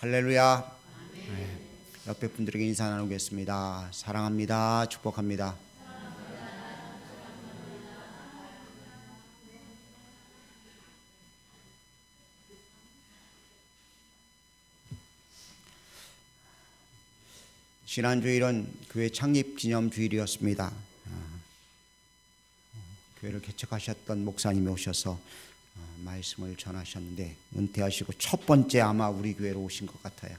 할렐루야. 네, 옆에 분들에게 인사 나누겠습니다. 사랑합니다. 축복합니다. 지난 주일은 교회 창립 기념 주일이었습니다. 교회를 개척하셨던 목사님이 오셔서 말씀을 전하셨는데 은퇴하시고 첫 번째 아마 우리 교회로 오신 것 같아요.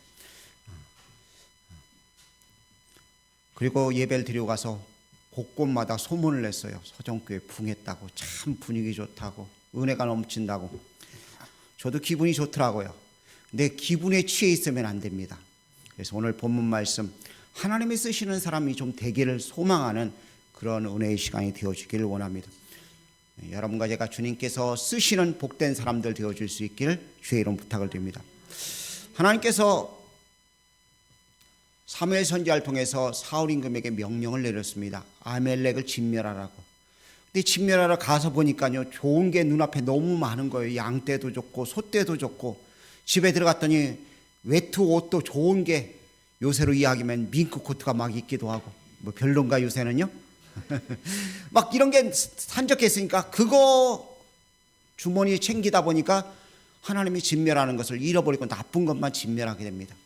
그리고 예배를 드리고 가서 곳곳마다 소문을 냈어요. 서정교회 붕했다고, 참 분위기 좋다고, 은혜가 넘친다고. 저도 기분이 좋더라고요. 근데 기분에 취해 있으면 안 됩니다. 그래서 오늘 본문 말씀, 하나님이 쓰시는 사람이 좀 되기를 소망하는 그런 은혜의 시간이 되어지기를 원합니다. 여러분과 제가 주님께서 쓰시는 복된 사람들 되어줄 수 있기를 주의 이름 부탁을 드립니다. 하나님께서 사무엘 선지자를 통해서 사울 임금에게 명령을 내렸습니다. 아멜렉을 진멸하라고. 근데 진멸하러 가서 보니까요, 좋은 게 눈앞에 너무 많은 거예요. 양떼도 좋고 소떼도 좋고. 집에 들어갔더니 외투 옷도 좋은 게 요새로 이야기하면 밍크 코트가 막 있기도 하고. 뭐 별론가 요새는요? 막 이런 게 산적했으니까 그거 주머니에 챙기다 보니까 하나님이 진멸하는 것을 잃어버리고 나쁜 것만 진멸하게 됩니다.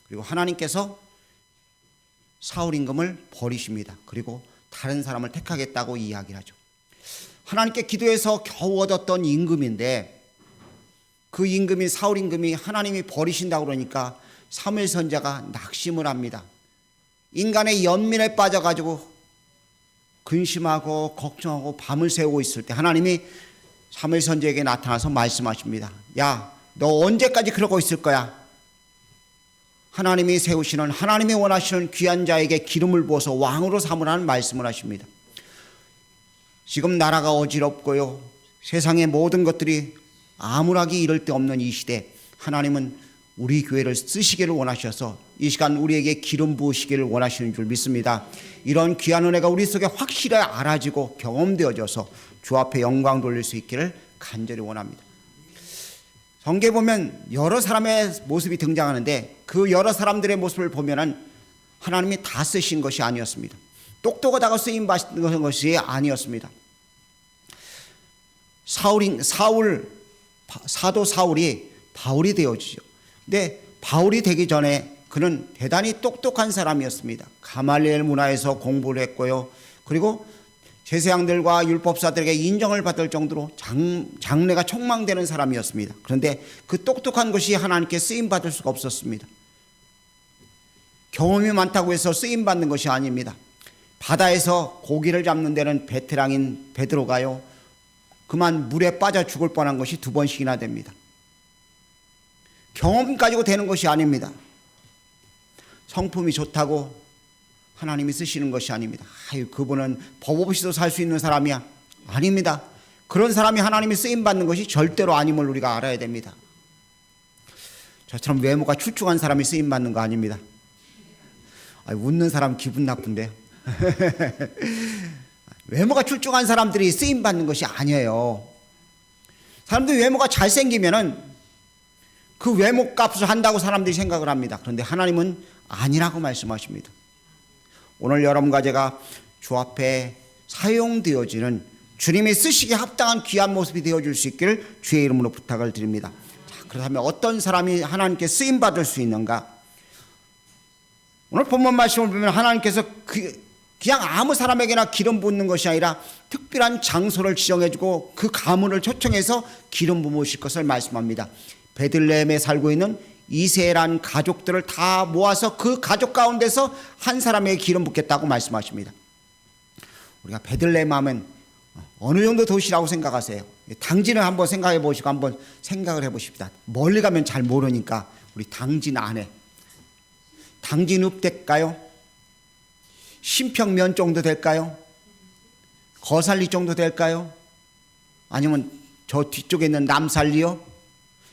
그리고 하나님께서 사울 임금을 버리십니다. 그리고 다른 사람을 택하겠다고 이야기를 하죠. 하나님께 기도해서 겨우 얻었던 임금인데 그 임금이 사울 임금이 하나님이 버리신다고 그러니까 사무엘 선지자가 낙심을 합니다. 인간의 연민에 빠져가지고 근심하고 걱정하고 밤을 새우고 있을 때 하나님이 사무엘 선지자에게 나타나서 말씀하십니다. 야, 너 언제까지 그러고 있을 거야? 하나님이 세우시는, 하나님이 원하시는 귀한 자에게 기름을 부어서 왕으로 삼으라는 말씀을 하십니다. 지금 나라가 어지럽고요, 세상의 모든 것들이 암울하기 이를 데 없는 이 시대, 하나님은 우리 교회를 쓰시기를 원하셔서 이 시간 우리에게 기름 부으시기를 원하시는 줄 믿습니다. 이런 귀한 은혜가 우리 속에 확실히 알아지고 경험되어져서 주 앞에 영광 돌릴 수 있기를 간절히 원합니다. 성경에 보면 여러 사람의 모습이 등장하는데 그 여러 사람들의 모습을 보면은 하나님이 다 쓰신 것이 아니었습니다. 똑똑하다고 쓰임 받은 것이 아니었습니다. 사도 사울이 바울이 되어지죠. 근데 바울이 되기 전에 그는 대단히 똑똑한 사람이었습니다. 가말리엘 문화에서 공부를 했고요. 그리고 제사장들과 율법사들에게 인정을 받을 정도로 장래가 촉망되는 사람이었습니다. 그런데 그 똑똑한 것이 하나님께 쓰임받을 수가 없었습니다. 경험이 많다고 해서 쓰임받는 것이 아닙니다. 바다에서 고기를 잡는 데는 베테랑인 베드로가요, 그만 물에 빠져 죽을 뻔한 것이 2번씩이나 됩니다. 경험 가지고 되는 것이 아닙니다. 성품이 좋다고 하나님이 쓰시는 것이 아닙니다. 아유, 그분은 법 없이도 살 수 있는 사람이야. 아닙니다. 그런 사람이 하나님이 쓰임받는 것이 절대로 아님을 우리가 알아야 됩니다. 저처럼 외모가 출중한 사람이 쓰임받는 거 아닙니다. 아유, 웃는 사람 기분 나쁜데요. 외모가 출중한 사람들이 쓰임받는 것이 아니에요. 사람들이 외모가 잘생기면은 그 외모 값을 한다고 사람들이 생각을 합니다. 그런데 하나님은 아니라고 말씀하십니다. 오늘 여러분과 제가 주 앞에 사용되어지는 주님이 쓰시기에 합당한 귀한 모습이 되어줄 수 있기를 주의 이름으로 부탁을 드립니다. 자, 그렇다면 어떤 사람이 하나님께 쓰임받을 수 있는가? 오늘 본문 말씀을 보면 하나님께서 그냥 아무 사람에게나 기름 붓는 것이 아니라 특별한 장소를 지정해주고 그 가문을 초청해서 기름 부으실 것을 말씀합니다. 베들레헴에 살고 있는 이세란 가족들을 다 모아서 그 가족 가운데서 한 사람에게 기름 붓겠다고 말씀하십니다. 우리가 베들레헴 하면 어느 정도 도시라고 생각하세요? 당진을 한번 생각해 보시고 한번 생각을 해 보십시다. 멀리 가면 잘 모르니까 우리 당진 안에 당진읍 될까요? 신평면 정도 될까요? 거살리 정도 될까요? 아니면 저 뒤쪽에 있는 남살리요?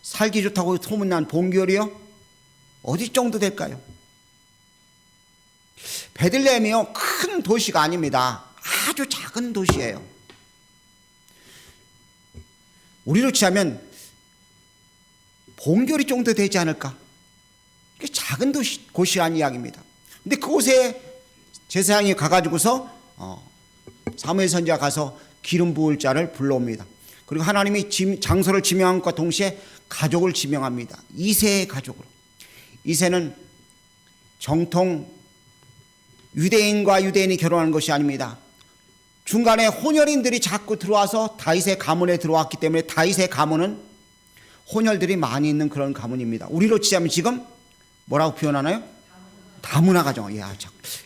살기 좋다고 소문난 봉교리요? 어디 정도 될까요? 베들레헴이요, 큰 도시가 아닙니다. 아주 작은 도시예요. 우리로 치자면 봉교리 정도 되지 않을까? 작은 곳이란 이야기입니다. 근데 그곳에 제사장이 가가지고서 사무엘 선지자가 가서 기름 부을 자를 불러옵니다. 그리고 하나님이 장소를 지명함과 동시에 가족을 지명합니다. 이세의 가족으로. 이세는 정통 유대인과 유대인이 결혼하는 것이 아닙니다. 중간에 혼혈인들이 자꾸 들어와서 다윗의 가문에 들어왔기 때문에 다윗의 가문은 혼혈들이 많이 있는 그런 가문입니다. 우리로 치자면 지금 뭐라고 표현하나요? 다문화 가정.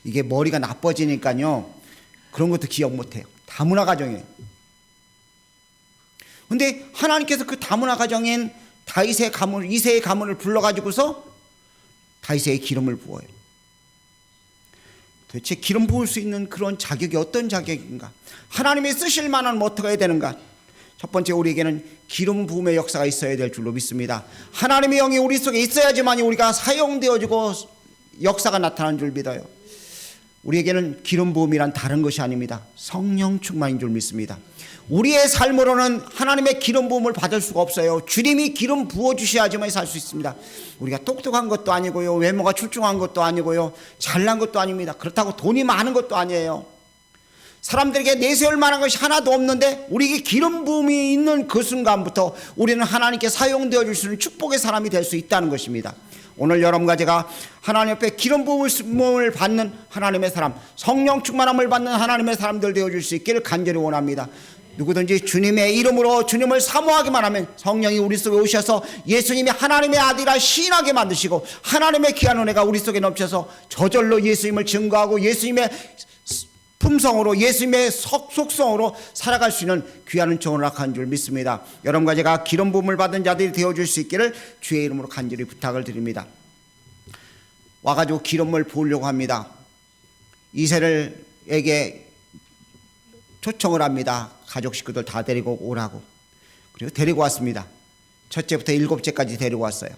이게 머리가 나빠지니까요, 그런 것도 기억 못해요. 다문화 가정이에요. 근데 하나님께서 그 다문화 가정인 다윗의 가문, 이새의 가문을 불러가지고서 다윗의 기름을 부어요. 도대체 기름 부을 수 있는 그런 자격이 어떤 자격인가? 하나님이 쓰실 만한 어떻게 해야 되는가? 첫 번째, 우리에게는 기름 부음의 역사가 있어야 될 줄로 믿습니다. 하나님의 영이 우리 속에 있어야지만 우리가 사용되어지고 역사가 나타나는 줄 믿어요. 우리에게는 기름 부음이란 다른 것이 아닙니다. 성령 충만인 줄 믿습니다. 우리의 삶으로는 하나님의 기름 부음을 받을 수가 없어요. 주님이 기름 부어주셔야지만 살 수 있습니다. 우리가 똑똑한 것도 아니고요, 외모가 출중한 것도 아니고요, 잘난 것도 아닙니다. 그렇다고 돈이 많은 것도 아니에요. 사람들에게 내세울 만한 것이 하나도 없는데 우리에게 기름 부음이 있는 그 순간부터 우리는 하나님께 사용되어 줄 수 있는 축복의 사람이 될 수 있다는 것입니다. 오늘 여러분과 제가 하나님 앞에 기름 부음을 받는 하나님의 사람, 성령 충만함을 받는 하나님의 사람들 되어줄 수 있기를 간절히 원합니다. 누구든지 주님의 이름으로 주님을 사모하기만 하면 성령이 우리 속에 오셔서 예수님이 하나님의 아들이라 시인하게 만드시고 하나님의 귀한 은혜가 우리 속에 넘쳐서 저절로 예수님을 증거하고 예수님의 품성으로, 예수님의 속성으로 살아갈 수 있는 귀한 은총을 허락한 줄 믿습니다. 여러분과 제가 기름 부음을 받은 자들이 되어줄 수 있기를 주의 이름으로 간절히 부탁을 드립니다. 와가지고 기름을 부으려고 합니다. 이세를에게 초청을 합니다. 가족 식구들 다 데리고 오라고. 그리고 데리고 왔습니다. 첫째부터 7째까지 데리고 왔어요.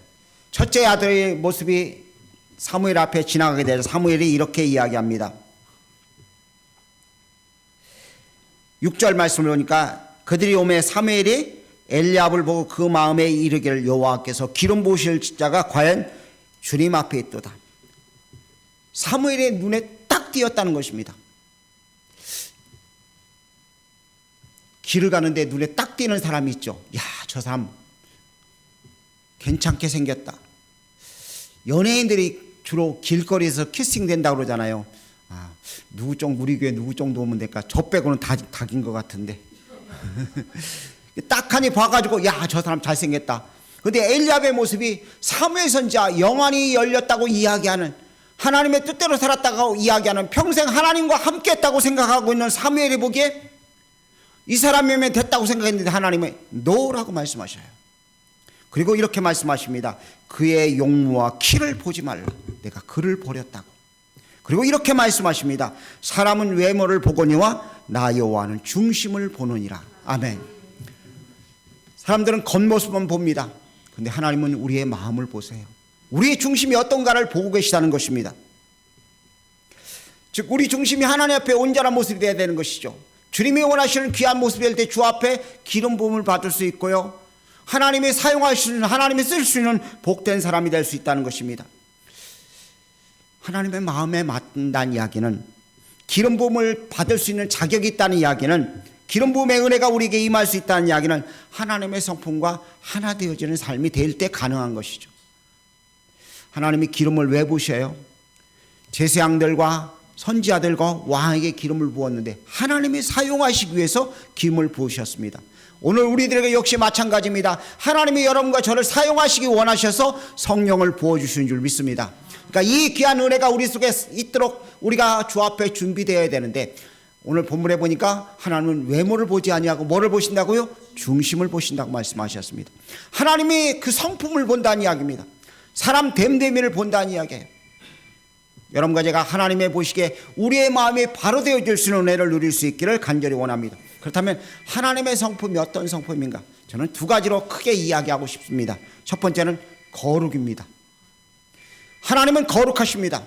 첫째 아들의 모습이 사무엘 앞에 지나가게 돼서 사무엘이 이렇게 이야기합니다. 6절 말씀을 보니까 그들이 오매 사무엘이 엘리압을 보고 그 마음에 이르기를 여호와께서 기름 부으실 자가 과연 주님 앞에 있도다. 사무엘의 눈에 딱 띄었다는 것입니다. 길을 가는데 눈에 딱 띄는 사람이 있죠. 야, 저 사람 괜찮게 생겼다. 연예인들이 주로 길거리에서 키싱 된다고 그러잖아요. 누구 정도, 우리 교회 누구 정도 오면 될까? 저 빼고는 다 닭인 것 같은데. 딱 하니 봐가지고 야, 저 사람 잘생겼다. 근데 엘리압의 모습이 사무엘 선지자 영안이 열렸다고 이야기하는, 하나님의 뜻대로 살았다고 이야기하는, 평생 하나님과 함께 했다고 생각하고 있는 사무엘이 보기에 이 사람이면 됐다고 생각했는데 하나님은 노라고 말씀하셔요. 그리고 이렇게 말씀하십니다. 그의 용모와 키를 보지 말라. 내가 그를 버렸다고. 그리고 이렇게 말씀하십니다. 사람은 외모를 보거니와 나 여호와는 중심을 보느니라. 아멘. 사람들은 겉모습만 봅니다. 근데 하나님은 우리의 마음을 보세요. 우리의 중심이 어떤가를 보고 계시다는 것입니다. 즉 우리 중심이 하나님 앞에 온전한 모습이 되어야 되는 것이죠. 주님이 원하시는 귀한 모습이 될 때 주 앞에 기름 부음을 받을 수 있고요, 하나님이 사용할 수 있는, 하나님이 쓸 수 있는 복된 사람이 될 수 있다는 것입니다. 하나님의 마음에 맞는다는 이야기는, 기름 부음을 받을 수 있는 자격이 있다는 이야기는, 기름 부음의 은혜가 우리에게 임할 수 있다는 이야기는 하나님의 성품과 하나 되어지는 삶이 될 때 가능한 것이죠. 하나님이 기름을 왜 부으셔요? 제사장들과 선지자들과 왕에게 기름을 부었는데 하나님이 사용하시기 위해서 기름을 부으셨습니다. 오늘 우리들에게 역시 마찬가지입니다. 하나님이 여러분과 저를 사용하시기 원하셔서 성령을 부어주시는 줄 믿습니다. 그러니까 이 귀한 은혜가 우리 속에 있도록 우리가 주 앞에 준비되어야 되는데, 오늘 본문에 보니까 하나님은 외모를 보지 아니하고 뭐를 보신다고요? 중심을 보신다고 말씀하셨습니다. 하나님이 그 성품을 본다는 이야기입니다. 사람 됨됨이를 본다는 이야기예요. 여러분과 제가 하나님의 보시기에 우리의 마음이 바로 되어질 수 있는 은혜를 누릴 수 있기를 간절히 원합니다. 그렇다면 하나님의 성품이 어떤 성품인가? 저는 두 가지로 크게 이야기하고 싶습니다. 첫 번째는 거룩입니다. 하나님은 거룩하십니다.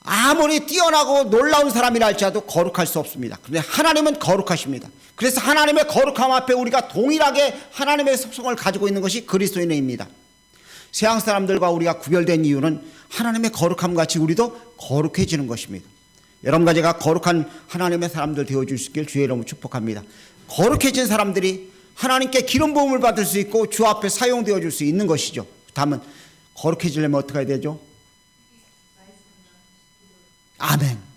아무리 뛰어나고 놀라운 사람이라 할지라도 거룩할 수 없습니다. 그런데 하나님은 거룩하십니다. 그래서 하나님의 거룩함 앞에 우리가 동일하게 하나님의 속성을 가지고 있는 것이 그리스도인입니다. 세상 사람들과 우리가 구별된 이유는 하나님의 거룩함 같이 우리도 거룩해지는 것입니다. 여러분과 제가 거룩한 하나님의 사람들 되어줄 수 있길 주의 이름으로 축복합니다. 거룩해진 사람들이 하나님께 기름 부음을 받을 수 있고 주 앞에 사용되어 줄 수 있는 것이죠. 다음은 거룩해지려면 어떻게 해야 되죠? 아멘.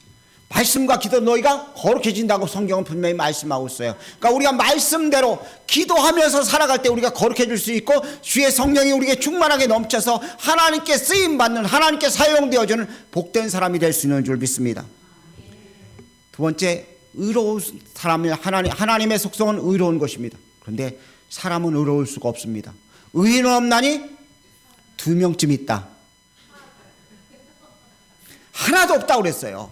말씀과 기도 너희가 거룩해진다고 성경은 분명히 말씀하고 있어요. 그러니까 우리가 말씀대로 기도하면서 살아갈 때 우리가 거룩해질 수 있고 주의 성령이 우리에게 충만하게 넘쳐서 하나님께 쓰임받는, 하나님께 사용되어주는 복된 사람이 될 수 있는 줄 믿습니다. 두 번째, 의로운 사람이 하나님의 속성은 의로운 것입니다. 그런데 사람은 의로울 수가 없습니다. 의인은 없나니 2명쯤 있다. 하나도 없다고 그랬어요.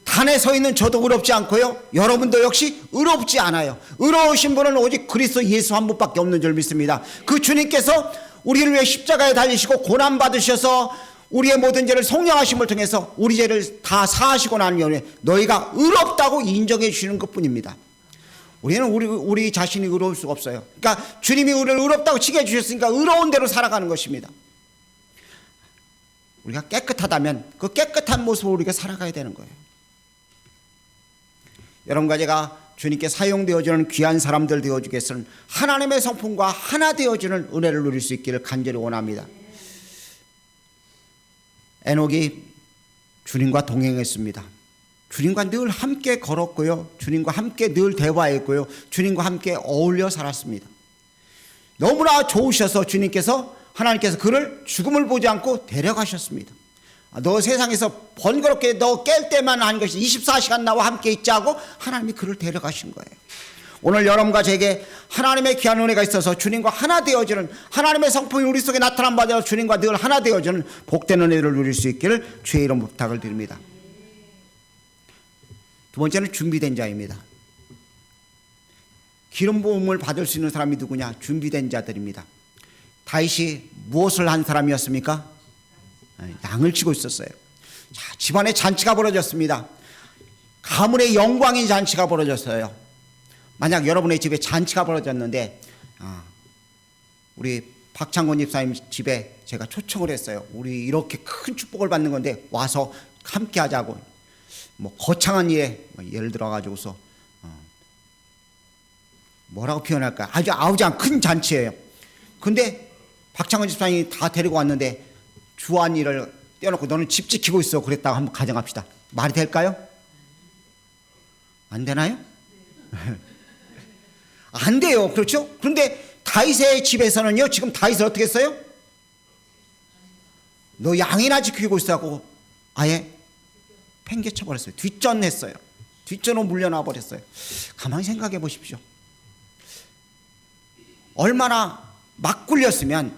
단에 서 있는 저도 의롭지 않고요, 여러분도 역시 의롭지 않아요. 의로우신 분은 오직 그리스도 예수 한 분밖에 없는 줄 믿습니다. 그 주님께서 우리를 위해 십자가에 달리시고 고난 받으셔서 우리의 모든 죄를 속량하심을 통해서 우리 죄를 다 사하시고 난 이후에 너희가 의롭다고 인정해 주시는 것뿐입니다. 우리는 우리 자신이 의로울 수가 없어요. 그러니까 주님이 우리를 의롭다고 치게 해주셨으니까 의로운 대로 살아가는 것입니다. 우리가 깨끗하다면 그 깨끗한 모습으로 우리가 살아가야 되는 거예요. 여러분과 제가 주님께 사용되어지는 귀한 사람들 되어주겠으면 하나님의 성품과 하나 되어지는 은혜를 누릴 수 있기를 간절히 원합니다. 에녹이 주님과 동행했습니다. 주님과 늘 함께 걸었고요, 주님과 함께 늘 대화했고요, 주님과 함께 어울려 살았습니다. 너무나 좋으셔서 하나님께서 그를 죽음을 보지 않고 데려가셨습니다. 너 세상에서 번거롭게 너 깰 때만 하는 것이 24시간 나와 함께 있자고 하나님이 그를 데려가신 거예요. 오늘 여러분과 제게 하나님의 귀한 은혜가 있어서 주님과 하나 되어지는, 하나님의 성품이 우리 속에 나타난 바대로 주님과 늘 하나 되어지는 복된 은혜를 누릴 수 있기를 주의 이름 부탁을 드립니다. 두 번째는 준비된 자입니다. 기름 부음을 받을 수 있는 사람이 누구냐? 준비된 자들입니다. 다윗이 무엇을 한 사람이었습니까? 양을 치고 있었어요. 자, 집안에 잔치가 벌어졌습니다. 가문의 영광인 잔치가 벌어졌어요. 만약 여러분의 집에 잔치가 벌어졌는데 우리 박창곤 집사님 집에 제가 초청을 했어요. 우리 이렇게 큰 축복을 받는 건데 와서 함께 하자고. 뭐 거창한 일에 예를 들어 가지고서 뭐라고 표현할까요? 아주 아우장 큰 잔치예요. 근데 박창곤 집사님이 다 데리고 왔는데 주한이를 떼어놓고 너는 집 지키고 있어 그랬다고 한번 가정합시다. 말이 될까요? 안 되나요? 안 돼요. 그렇죠? 그런데 다윗의 집에서는요, 지금 다윗을 어떻게 했어요? 너 양이나 지키고 있으라고 아예 팽개쳐 버렸어요. 뒷전했어요. 뒷전으로 물려놔 버렸어요. 가만히 생각해 보십시오. 얼마나 막 굴렸으면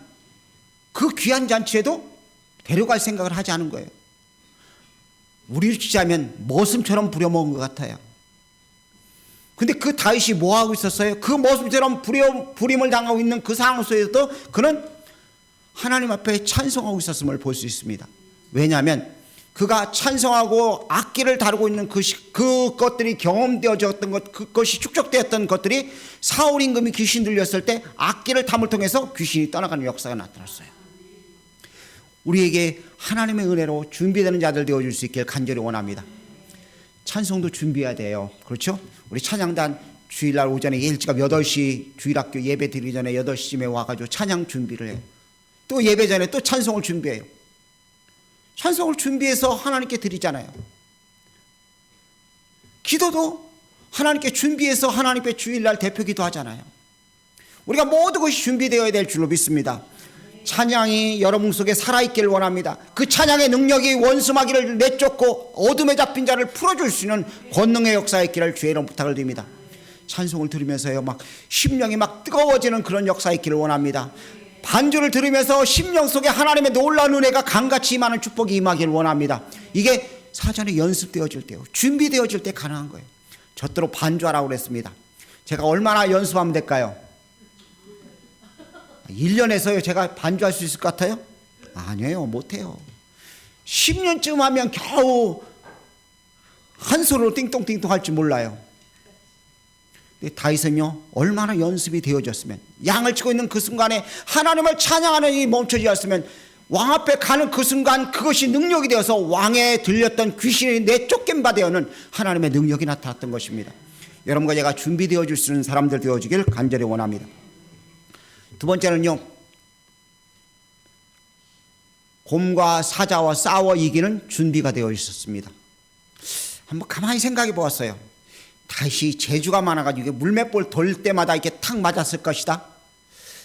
그 귀한 잔치에도 데려갈 생각을 하지 않은 거예요. 우리를 치자면 머슴처럼 부려먹은 것 같아요. 근데 그 다윗이 뭐 하고 있었어요? 그 머슴처럼 부림을 당하고 있는 그 상황 속에서도 그는 하나님 앞에 찬송하고 있었음을 볼 수 있습니다. 왜냐하면 그가 찬송하고 악기를 다루고 있는 그것들이 경험되어졌던 것, 그것이 축적되었던 것들이 사울 임금이 귀신 들렸을 때 악기를 탐을 통해서 귀신이 떠나가는 역사가 나타났어요. 우리에게 하나님의 은혜로 준비되는 자들 되어줄 수 있길 간절히 원합니다. 찬송도 준비해야 돼요. 그렇죠? 우리 찬양단 주일날 오전에 일찍 8시 주일학교 예배 드리기 전에 8시쯤에 와가지고 찬양 준비를 해요. 또 예배 전에 또 찬송을 준비해요. 찬송을 준비해서 하나님께 드리잖아요. 기도도 하나님께 준비해서 하나님께 주일날 대표 기도하잖아요. 우리가 모든 것이 준비되어야 될 줄로 믿습니다. 찬양이 여러분 속에 살아있기를 원합니다. 그 찬양의 능력이 원수마귀를 내쫓고 어둠에 잡힌 자를 풀어줄 수 있는 권능의 역사에 있기를 주의 이름 부탁을 드립니다. 찬송을 들으면서요, 막 심령이 막 뜨거워지는 그런 역사에 있기를 원합니다. 반주를 들으면서 심령 속에 하나님의 놀라운 은혜가 강같이 임하는 축복이 임하기를 원합니다. 이게 사전에 연습되어질 때요, 준비되어질 때 가능한 거예요. 저대로 반주하라고 그랬습니다. 제가 얼마나 연습하면 될까요? 1년에서요 제가 반주할 수 있을 것 같아요? 아니에요, 못해요. 10년쯤 하면 겨우 한 손으로 띵동띵동 할 줄 몰라요. 근데 다윗은요, 얼마나 연습이 되어졌으면, 양을 치고 있는 그 순간에 하나님을 찬양하는 일이 멈춰지었으면, 왕 앞에 가는 그 순간 그것이 능력이 되어서 왕에 들렸던 귀신이 내쫓긴 바 되어는 하나님의 능력이 나타났던 것입니다. 여러분과 제가 준비되어 줄 수 있는 사람들 되어주길 간절히 원합니다. 두 번째는요, 곰과 사자와 싸워 이기는 준비가 되어 있었습니다. 한번 가만히 생각해 보았어요. 다시 재주가 많아가지고 물맷볼 돌 때마다 이렇게 탁 맞았을 것이다.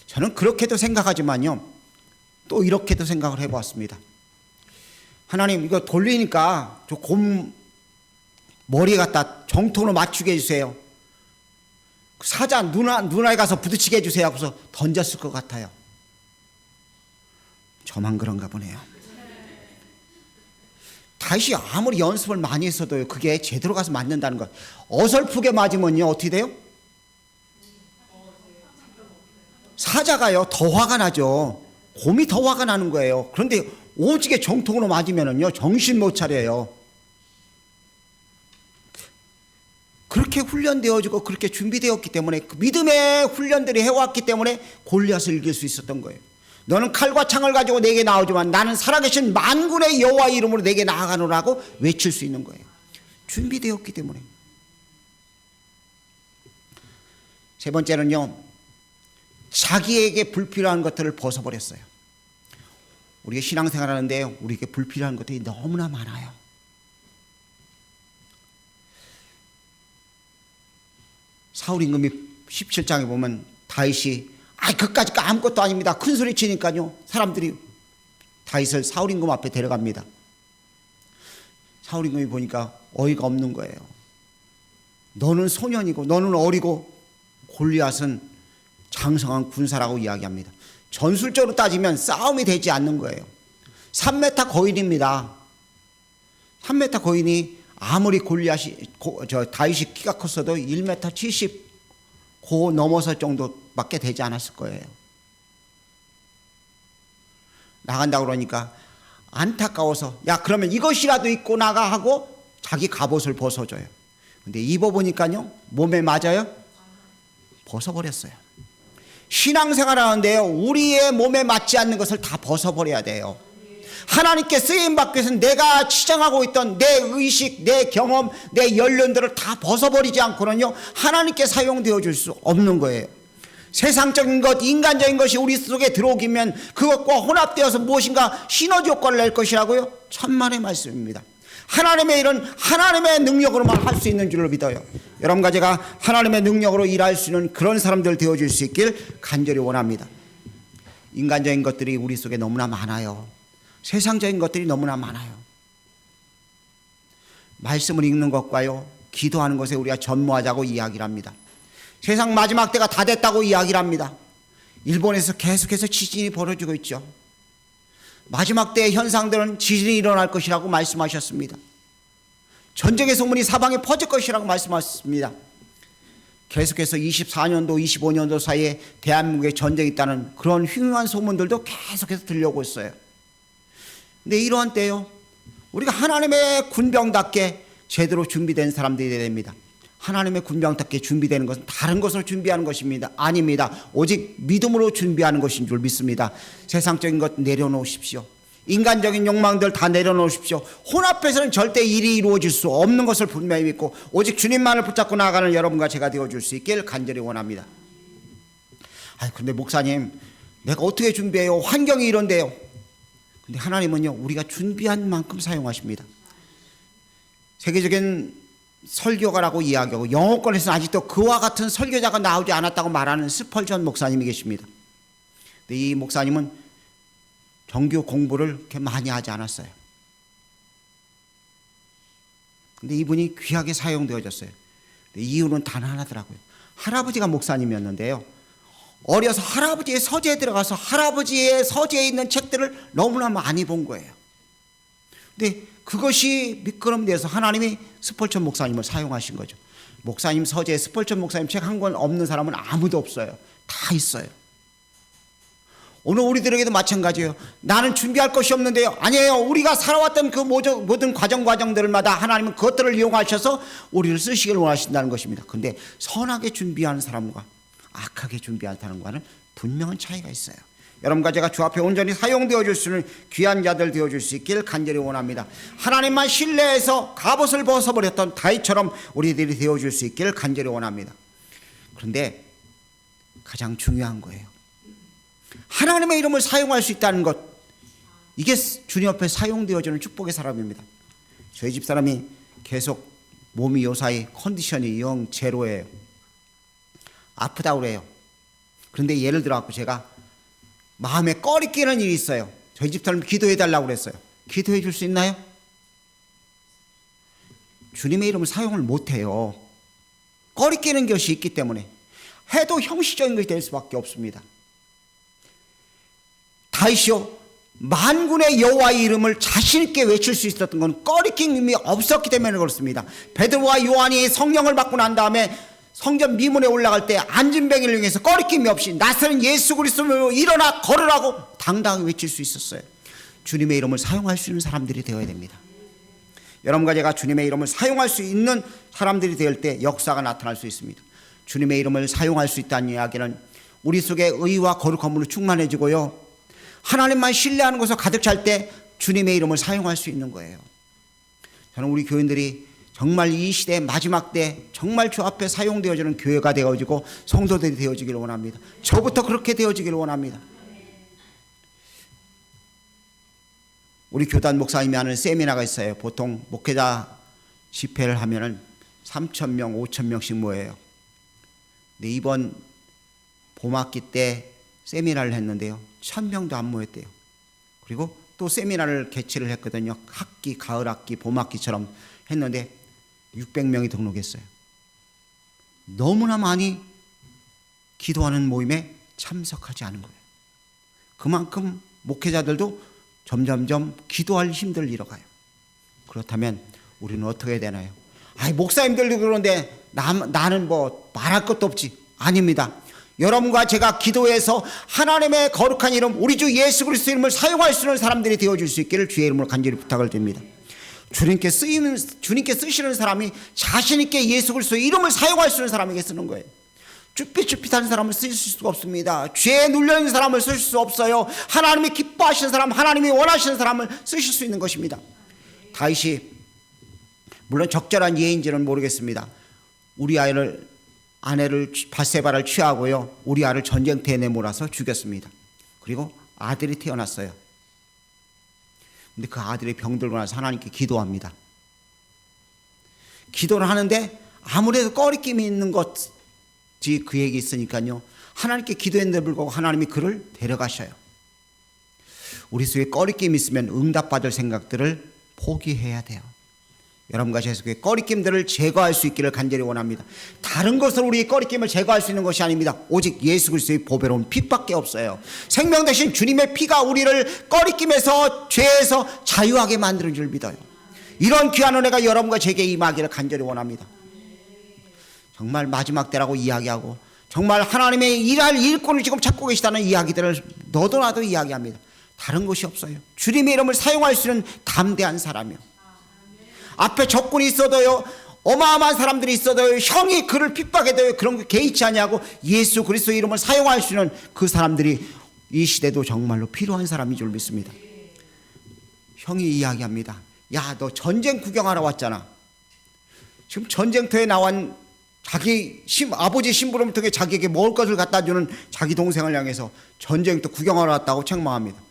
저는 그렇게도 생각하지만요, 또 이렇게도 생각을 해보았습니다. 하나님, 이거 돌리니까 저 곰 머리에 갖다 정통으로 맞추게 해주세요. 사자 눈에 가서 부딪히게 해주세요 하고서 던졌을 것 같아요. 저만 그런가 보네요. 다시 아무리 연습을 많이 했어도 그게 제대로 가서 맞는다는 것. 어설프게 맞으면요, 어떻게 돼요? 사자가요, 더 화가 나죠. 곰이 더 화가 나는 거예요. 그런데 오지게 정통으로 맞으면요, 정신 못 차려요. 그렇게 훈련되어지고 그렇게 준비되었기 때문에, 그 믿음의 훈련들이 해왔기 때문에 골리앗을 이길 수 있었던 거예요. 너는 칼과 창을 가지고 내게 나오지만 나는 살아계신 만군의 여호와 이름으로 내게 나아가노라고 외칠 수 있는 거예요. 준비되었기 때문에. 세 번째는요, 자기에게 불필요한 것들을 벗어버렸어요. 우리가 신앙생활 하는데 우리에게 불필요한 것들이 너무나 많아요. 사울임금이 17장에 보면 다윗이 그까짓 거 아무것도 아닙니다. 큰 소리 치니까요, 사람들이 다윗을 사울임금 앞에 데려갑니다. 사울임금이 보니까 어이가 없는 거예요. 너는 소년이고 너는 어리고 골리앗은 장성한 군사라고 이야기합니다. 전술적으로 따지면 싸움이 되지 않는 거예요. 3m 거인입니다. 3m 거인이 아무리 다윗이 키가 컸어도 1m 70 고 넘어설 정도밖에 되지 않았을 거예요. 나간다고 그러니까 안타까워서, 야, 그러면 이것이라도 입고 나가 하고 자기 갑옷을 벗어줘요. 근데 입어보니까요, 몸에 맞아요? 벗어버렸어요. 신앙생활 하는데요, 우리의 몸에 맞지 않는 것을 다 벗어버려야 돼요. 하나님께 쓰임받기 위해서는 내가 치장하고 있던 내 의식, 내 경험, 내 연륜들을 다 벗어버리지 않고는요, 하나님께 사용되어 줄 수 없는 거예요. 세상적인 것, 인간적인 것이 우리 속에 들어오기면 그것과 혼합되어서 무엇인가 시너지 효과를 낼 것이라고요? 천만의 말씀입니다. 하나님의 일은 하나님의 능력으로만 할 수 있는 줄로 믿어요. 여러분과 제가 하나님의 능력으로 일할 수 있는 그런 사람들 되어줄 수 있길 간절히 원합니다. 인간적인 것들이 우리 속에 너무나 많아요. 세상적인 것들이 너무나 많아요. 말씀을 읽는 것과요, 기도하는 것에 우리가 전무하자고 이야기를 합니다. 세상 마지막 때가 다 됐다고 이야기를 합니다. 일본에서 계속해서 지진이 벌어지고 있죠. 마지막 때의 현상들은 지진이 일어날 것이라고 말씀하셨습니다. 전쟁의 소문이 사방에 퍼질 것이라고 말씀하셨습니다. 계속해서 24년도, 25년도 사이에 대한민국에 전쟁이 있다는 그런 흉흉한 소문들도 계속해서 들려오고 있어요. 근데 이러한 때요, 우리가 하나님의 군병답게 제대로 준비된 사람들이 되어야 됩니다. 하나님의 군병답게 준비되는 것은 다른 것으로 준비하는 것입니다. 아닙니다. 오직 믿음으로 준비하는 것인 줄 믿습니다. 세상적인 것 내려놓으십시오. 인간적인 욕망들 다 내려놓으십시오. 혼합해서는 절대 일이 이루어질 수 없는 것을 분명히 믿고 오직 주님만을 붙잡고 나아가는 여러분과 제가 되어줄 수 있길 간절히 원합니다. 그런데 목사님, 내가 어떻게 준비해요? 환경이 이런데요. 근데 하나님은요, 우리가 준비한 만큼 사용하십니다. 세계적인 설교가라고 이야기하고 영어권에서는 아직도 그와 같은 설교자가 나오지 않았다고 말하는 스펄전 목사님이 계십니다. 근데 이 목사님은 정규 공부를 그렇게 많이 하지 않았어요. 근데 이분이 귀하게 사용되어졌어요. 근데 이유는 단 하나더라고요. 할아버지가 목사님이었는데요, 어려서 할아버지의 서재에 들어가서 할아버지의 서재에 있는 책들을 너무나 많이 본 거예요. 근데 그것이 미끄럼돼서 하나님이 스펄전 목사님을 사용하신 거죠. 목사님 서재에 스펄전 목사님 책 한 권 없는 사람은 아무도 없어요. 다 있어요. 오늘 우리들에게도 마찬가지예요. 나는 준비할 것이 없는데요. 아니에요. 우리가 살아왔던 그 모든 과정들마다 하나님은 그것들을 이용하셔서 우리를 쓰시길 원하신다는 것입니다. 그런데 선하게 준비하는 사람과 악하게 준비하는 사람과는 분명한 차이가 있어요. 여러분과 제가 주 앞에 온전히 사용되어 줄 수 있는 귀한 자들 되어줄 수 있길 간절히 원합니다. 하나님만 신뢰해서 갑옷을 벗어버렸던 다윗처럼 우리들이 되어줄 수 있길 간절히 원합니다. 그런데 가장 중요한 거예요. 하나님의 이름을 사용할 수 있다는 것, 이게 주님 앞에 사용되어지는 축복의 사람입니다. 저희 집사람이 계속 몸이 요사이 컨디션이 영 제로예요. 아프다고 그래요. 그런데 예를 들어 제가 마음에 꺼리 끼는 일이 있어요. 저희 집사람 기도해 달라고 그랬어요. 기도해 줄 수 있나요? 주님의 이름을 사용을 못해요. 꺼리 끼는 것이 있기 때문에. 해도 형식적인 것이 될 수밖에 없습니다. 다윗이요, 만군의 여호와의 이름을 자신 있게 외칠 수 있었던 건 꺼리낌이 없었기 때문에 그렇습니다. 베드로와 요한이 성령을 받고 난 다음에 성전 미문에 올라갈 때 안진뱅이를 이용해서 꺼리낌이 없이 나서는 예수 그리스도로 일어나 걸으라고 당당하게 외칠 수 있었어요. 주님의 이름을 사용할 수 있는 사람들이 되어야 됩니다. 여러분과 제가 주님의 이름을 사용할 수 있는 사람들이 될 때 역사가 나타날 수 있습니다. 주님의 이름을 사용할 수 있다는 이야기는 우리 속에 의와 거룩함으로 충만해지고요, 하나님만 신뢰하는 것으로 가득 찰 때 주님의 이름을 사용할 수 있는 거예요. 저는 우리 교인들이 정말 이 시대의 마지막 때 정말 주 앞에 사용되어지는 교회가 되어지고 성도들이 되어지기를 원합니다. 저부터 그렇게 되어지기를 원합니다. 우리 교단 목사님이 하는 세미나가 있어요. 보통 목회자 집회를 하면은 3,000명, 5,000명씩 모여요. 근데 이번 봄학기 때 세미나를 했는데요, 1,000명도 안 모였대요. 그리고 또 세미나를 개최를 했거든요. 학기, 가을 학기, 봄 학기처럼 했는데 600명이 등록했어요. 너무나 많이 기도하는 모임에 참석하지 않은 거예요. 그만큼 목회자들도 점점점 기도할 힘들을 잃어가요. 그렇다면 우리는 어떻게 해야 되나요? 목사님들도 그런데 나는 뭐 말할 것도 없지. 아닙니다. 여러분과 제가 기도해서 하나님의 거룩한 이름, 우리 주 예수 그리스도 이름을 사용할 수 있는 사람들이 되어줄 수 있기를 주의 이름으로 간절히 부탁을 드립니다. 주님께 쓰시는 사람이 자신 있게 예수 그리스도 이름을 사용할 수 있는 사람에게 쓰는 거예요. 쭈삣쭈삣한 사람을 쓰실 수가 없습니다. 죄에 눌려있는 사람을 쓰실 수 없어요. 하나님이 기뻐하시는 사람, 하나님이 원하시는 사람을 쓰실 수 있는 것입니다. 다윗이 물론 적절한 예인지는 모르겠습니다. 우리 아내를 밧세바를 취하고요, 우리 아를 전쟁터에 내몰아서 죽였습니다. 그리고 아들이 태어났어요. 근데 그 아들이 병들고 나서 하나님께 기도합니다. 기도를 하는데 아무래도 꺼리낌이 있는 것이 그에게 있으니까요, 하나님께 기도했는데 불구하고 하나님이 그를 데려가셔요. 우리 속에 꺼리낌이 있으면 응답받을 생각들을 포기해야 돼요. 여러분과 제 속에 꺼리낌들을 제거할 수 있기를 간절히 원합니다. 다른 것으로 우리의 꺼리낌을 제거할 수 있는 것이 아닙니다. 오직 예수 그리스도의 보배로운 피밖에 없어요. 생명 대신 주님의 피가 우리를 꺼리낌에서, 죄에서 자유하게 만드는 줄 믿어요. 이런 귀한 은혜가 여러분과 제게 임하기를 간절히 원합니다. 정말 마지막 때라고 이야기하고 정말 하나님의 일할 일꾼을 지금 찾고 계시다는 이야기들을 너도 나도 이야기합니다. 다른 것이 없어요. 주님의 이름을 사용할 수 있는 담대한 사람이요, 앞에 적군이 있어도요, 어마어마한 사람들이 있어도요, 형이 그를 핍박해도요, 그런 거 개의치 않냐고 예수 그리스도의 이름을 사용할 수 있는 그 사람들이 이 시대도 정말로 필요한 사람인 줄 믿습니다. 형이 이야기합니다. 야, 너 전쟁 구경하러 왔잖아. 지금 전쟁터에 나온 자기 아버지 심부름을 통해 자기에게 먹을 것을 갖다 주는 자기 동생을 향해서 전쟁터 구경하러 왔다고 책망합니다.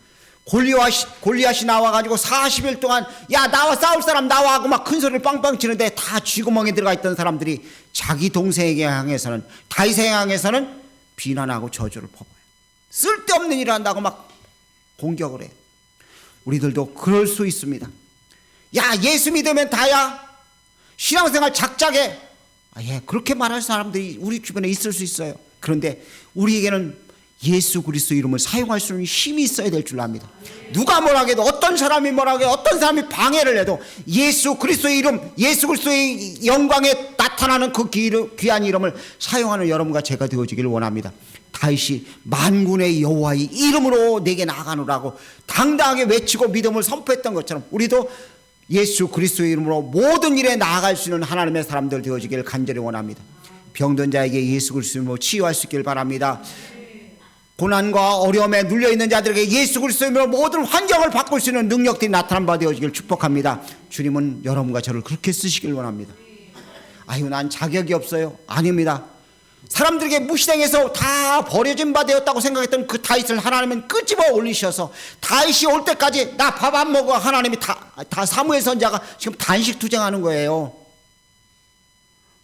골리앗이 나와가지고 40일 동안 야, 나와 싸울 사람 나와 하고 막 큰 소리를 빵빵 치는데 다 쥐구멍에 들어가 있던 사람들이 자기 동생에게 향해서는, 다윗에게 향해서는 비난하고 저주를 퍼부어요. 쓸데없는 일을 한다고 막 공격을 해요. 우리들도 그럴 수 있습니다. 야, 예수 믿으면 다야, 신앙생활 작작해, 그렇게 말할 사람들이 우리 주변에 있을 수 있어요. 그런데 우리에게는 예수 그리스도 이름을 사용할 수 있는 힘이 있어야 될 줄 압니다. 누가 뭐라 해도, 어떤 사람이 뭐라 해도, 어떤 사람이 방해를 해도 예수 그리스도의 이름, 예수 그리스도의 영광에 나타나는 그 귀한 이름을 사용하는 여러분과 제가 되어지기를 원합니다. 다윗이 만군의 여호와의 이름으로 내게 나아가노라고 당당하게 외치고 믿음을 선포했던 것처럼 우리도 예수 그리스도의 이름으로 모든 일에 나아갈 수 있는 하나님의 사람들 되어지기를 간절히 원합니다. 병든 자에게 예수 그리스도의 이름으로 치유할 수 있길 바랍니다. 고난과 어려움에 눌려있는 자들에게 예수 그리스도의 이름으로 모든 환경을 바꿀 수 있는 능력들이 나타난 바 되어지길 축복합니다. 주님은 여러분과 저를 그렇게 쓰시길 원합니다. 아유, 난 자격이 없어요. 아닙니다. 사람들에게 무시당해서 다 버려진 바 되었다고 생각했던 그 다윗을 하나님은 끄집어 올리셔서 다윗이 올 때까지 나 밥 안 먹어. 하나님이 다 사무엘 선지자가 지금 단식 투쟁하는 거예요.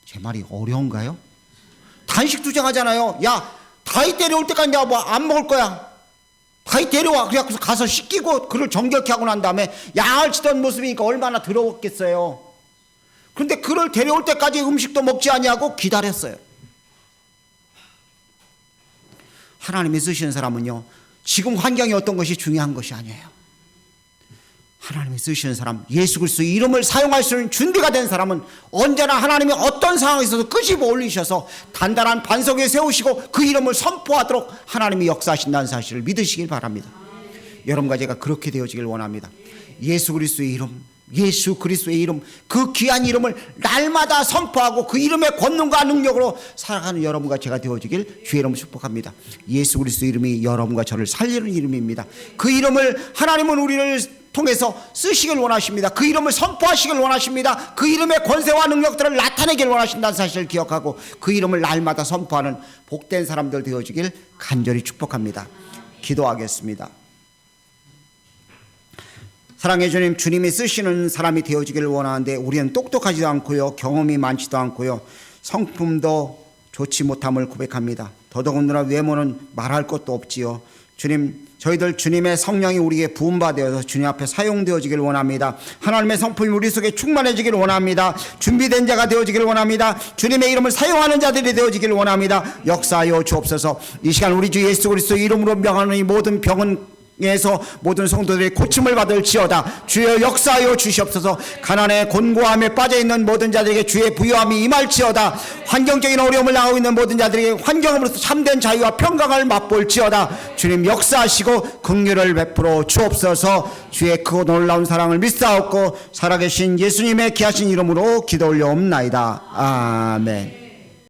제 말이 어려운가요? 단식 투쟁하잖아요. 야, 다윗 데려올 때까지 내가 뭐 안 먹을 거야. 다윗 데려와. 그래서 가서 씻기고 그를 정결케 하고 난 다음에 양을 치던 모습이니까 얼마나 더러웠겠어요. 그런데 그를 데려올 때까지 음식도 먹지 아니하고 기다렸어요. 하나님이 쓰시는 사람은요, 지금 환경이 어떤 것이 중요한 것이 아니에요. 하나님이 쓰시는 사람, 예수 그리스도의 이름을 사용할 수 있는 준비가 된 사람은 언제나 하나님이 어떤 상황에서도 끄집어 올리셔서 단단한 반석에 세우시고 그 이름을 선포하도록 하나님이 역사하신다는 사실을 믿으시길 바랍니다. 여러분과 제가 그렇게 되어지길 원합니다. 예수 그리스도의 이름, 예수 그리스도의 이름, 그 귀한 이름을 날마다 선포하고 그 이름의 권능과 능력으로 살아가는 여러분과 제가 되어지길 주의 이름으로 축복합니다. 예수 그리스도의 이름이 여러분과 저를 살리는 이름입니다. 그 이름을 하나님은 우리를 통해서 쓰시길 원하십니다. 그 이름을 선포하시길 원하십니다. 그 이름의 권세와 능력들을 나타내길 원하신다는 사실을 기억하고 그 이름을 날마다 선포하는 복된 사람들 되어지길 간절히 축복합니다. 기도하겠습니다. 사랑해 주님, 주님이 쓰시는 사람이 되어지기를 원하는데 우리는 똑똑하지도 않고요, 경험이 많지도 않고요, 성품도 좋지 못함을 고백합니다. 더더군다나 외모는 말할 것도 없지요. 주님, 저희들 주님의 성령이 우리에게 부음받아서 주님 앞에 사용되어지길 원합니다. 하나님의 성품이 우리 속에 충만해지길 원합니다. 준비된 자가 되어지길 원합니다. 주님의 이름을 사용하는 자들이 되어지길 원합니다. 역사하여 주옵소서. 이 시간 우리 주 예수 그리스도 이름으로 명하는 이 모든 병은 에서 모든 성도들이 고침을 받을지어다. 주여 역사하여 주시옵소서. 가난에 곤고함에 빠져있는 모든 자들에게 주의 부요함이 임할지어다. 환경적인 어려움을 당하고 있는 모든 자들에게 환경으로서 참된 자유와 평강을 맛볼지어다. 주님 역사하시고 긍휼을 베풀어 주옵소서. 주의 크고 놀라운 사랑을 믿사옵고 살아계신 예수님의 귀하신 이름으로 기도 올려옵나이다. 아멘.